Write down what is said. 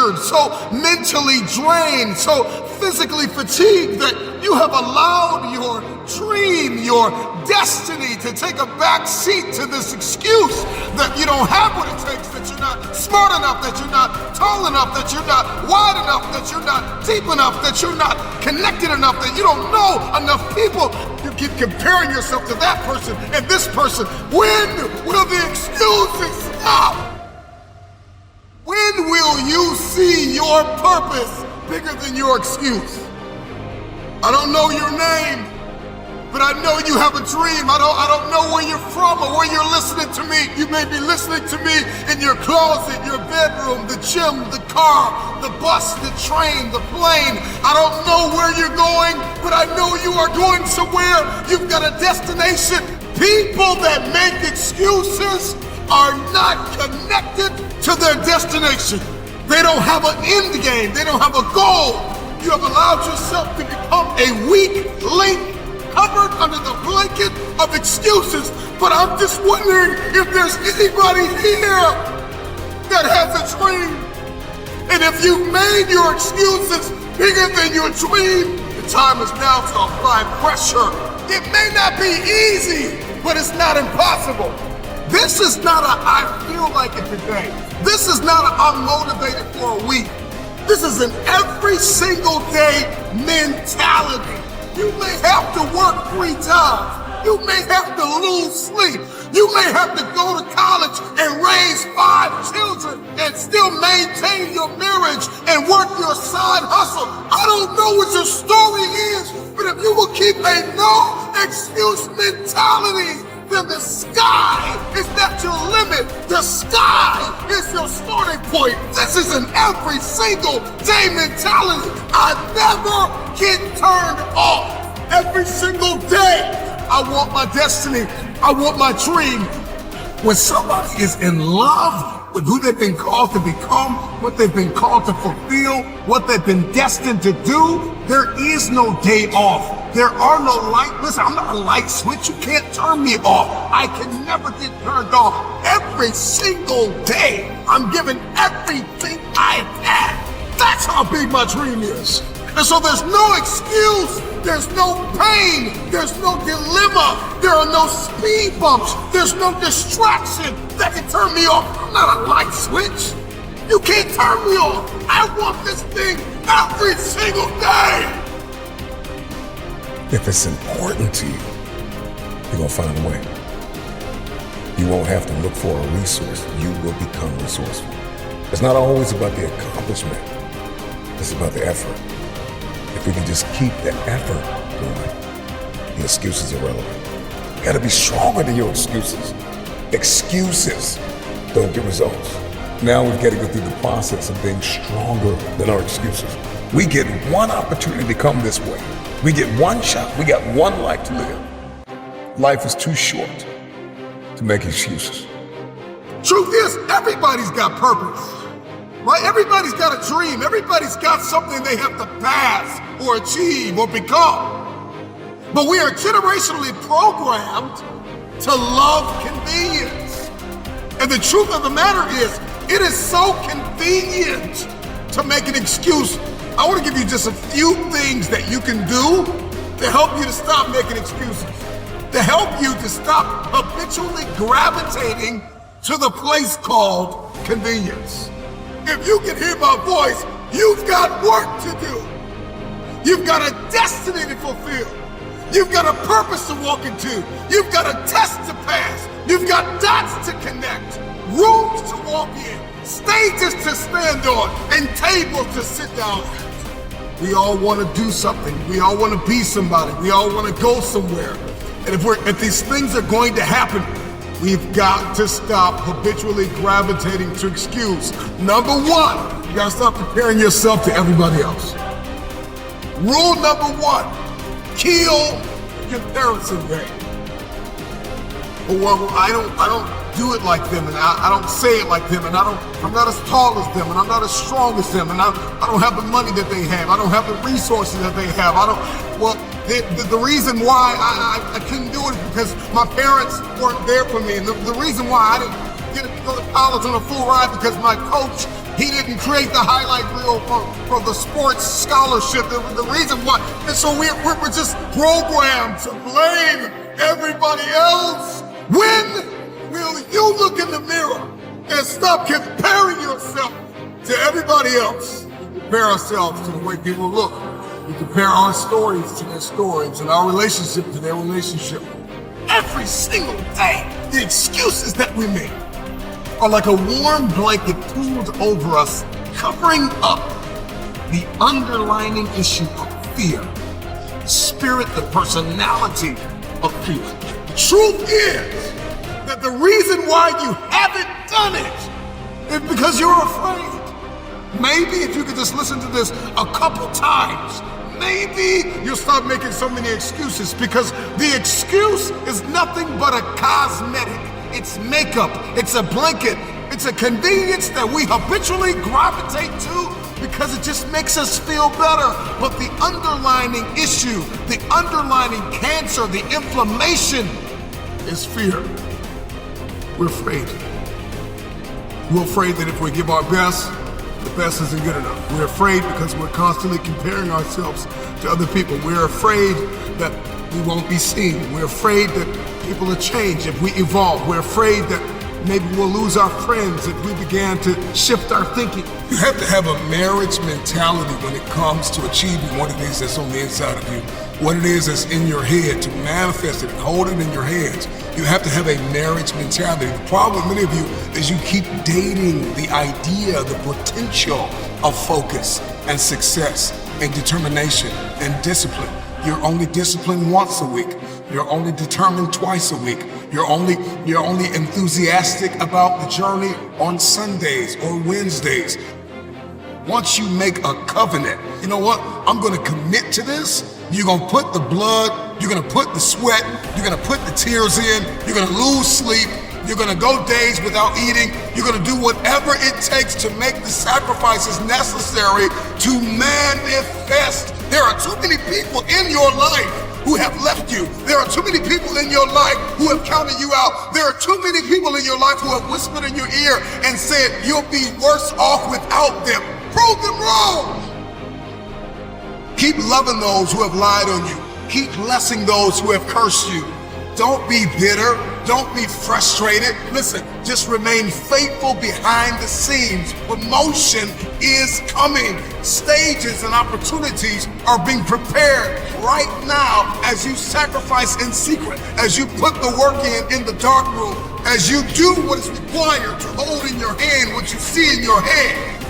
injured, so mentally drained, so physically fatigued that you have allowed your dream, your destiny to take a back seat to this excuse that you don't have what it takes, that you're not smart enough, that you're not tall enough, that you're not wide enough, that you're not deep enough, that you're not connected enough, that you don't know enough people. You keep comparing yourself to that person and this person. When will the excuses stop? When will you see your purpose bigger than your excuse? I don't know your name, but I know you have a dream. I don't know where you're from or where you're listening to me. You may be listening to me in your closet, your bedroom, the gym, the car, the bus, the train, the plane. I don't know where you're going, but I know you are going somewhere. You've got a destination. People that make excuses are not connected to their destination. They don't have an end game. They don't have a goal. You have allowed yourself to become a weak link covered under the blanket of excuses. But I'm just wondering if there's anybody here that has a dream. And if you've made your excuses bigger than your dream, the time is now to apply pressure. It may not be easy, but it's not impossible. This is not a I feel like it today. This is not a I'm motivated for a week. This is an every single day mentality. You may have to work 3 times. You may have to lose sleep. You may have to go to college and raise 5 children and still maintain your marriage and work your side hustle. I don't know what your story is, but if you will keep a no excuse mentality, then the sky is not your limit. The sky is your starting point. This is an every single day mentality. I never get turned off. Every single day, I want my destiny. I want my dream. When somebody is in love with who they've been called to become, what they've been called to fulfill, what they've been destined to do, there is no day off. There are no listen, I'm not a light switch. You can't turn me off. I can never get turned off. Every single day, I'm giving everything I've had. That's how big my dream is. And so there's no excuse. There's no pain. There's no dilemma. There are no speed bumps. There's no distraction that can turn me off. I'm not a light switch. You can't turn me off. I want this thing every single day. If it's important to you, you're gonna find a way. You won't have to look for a resource. You will become resourceful. It's not always about the accomplishment. It's about the effort. If we can just keep the effort going, the excuses are irrelevant. You gotta be stronger than your excuses. Excuses don't get results. Now we've got to go through the process of being stronger than our excuses. We get one opportunity to come this way. We get one shot. We got one life to live. Life is too short to make excuses. Truth is, everybody's got purpose, right? Everybody's got a dream. Everybody's got something they have to pass or achieve or become. But we are generationally programmed to love convenience. And the truth of the matter is, it is so convenient to make an excuse. I want to give you just a few things that you can do to help you to stop making excuses, to help you to stop habitually gravitating to the place called convenience. If you can hear my voice, you've got work to do. You've got a destiny to fulfill. You've got a purpose to walk into. You've got a test to pass. You've got dots to connect, rooms to walk in, stages to stand on, and tables to sit down at. We all want to do something. We all want to be somebody. We all want to go somewhere. And if these things are going to happen, we've got to stop habitually gravitating to excuse. Number one, you got to stop comparing yourself to everybody else. Rule number one, kill comparison game. Well, I don't do it like them, and I don't say it like them, and I'm not as tall as them, and I'm not as strong as them, and I don't have the money that they have. I don't have the resources that they have. The reason why I couldn't do it is because my parents weren't there for me, and the reason why I didn't get to go to college on a full ride because my coach, He didn't create the highlight reel for the sports scholarship. The reason why, and so we're just programmed to blame everybody else. When will you look in the mirror and stop comparing yourself to everybody else? We compare ourselves to the way people look. We compare our stories to their stories and our relationship to their relationship. Every single day, the excuses that we make are like a warm blanket pulled over us, covering up the underlying issue of fear, the spirit, the personality of fear. The truth is that the reason why you haven't done it is because you're afraid. Maybe if you could just listen to this a couple times, maybe you'll stop making so many excuses, because the excuse is nothing but a cosmetic. It's makeup, it's a blanket, it's a convenience that we habitually gravitate to because it just makes us feel better. But the underlying issue, the underlying cancer, the inflammation is fear. We're afraid. We're afraid that if we give our best, the best isn't good enough. We're afraid because we're constantly comparing ourselves to other people. We're afraid that we won't be seen. We're afraid that people will change if we evolve. We're afraid that maybe we'll lose our friends if we began to shift our thinking. You have to have a marriage mentality when it comes to achieving what it is that's on the inside of you, what it is that's in your head, to manifest it and hold it in your hands. You have to have a marriage mentality. The problem with many of you is you keep dating the idea, the potential of focus and success and determination and discipline. You're only disciplined once a week. You're only determined twice a week. You're only enthusiastic about the journey on Sundays or Wednesdays. Once you make a covenant, you know what? I'm gonna commit to this. You're gonna put the blood, you're gonna put the sweat, you're gonna put the tears in, you're gonna lose sleep, you're gonna go days without eating, you're gonna do whatever it takes to make the sacrifices necessary to manifest. There are too many people in your life who have left you. There are too many people in your life who have counted you out. There are too many people in your life who have whispered in your ear and said, you'll be worse off without them. Prove them wrong. Keep loving those who have lied on you. Keep blessing those who have cursed you. Don't be bitter. Don't be frustrated. Listen, just remain faithful behind the scenes. Promotion is coming. Stages and opportunities are being prepared right now as you sacrifice in secret, as you put the work in the dark room, as you do what is required to hold in your hand what you see in your head.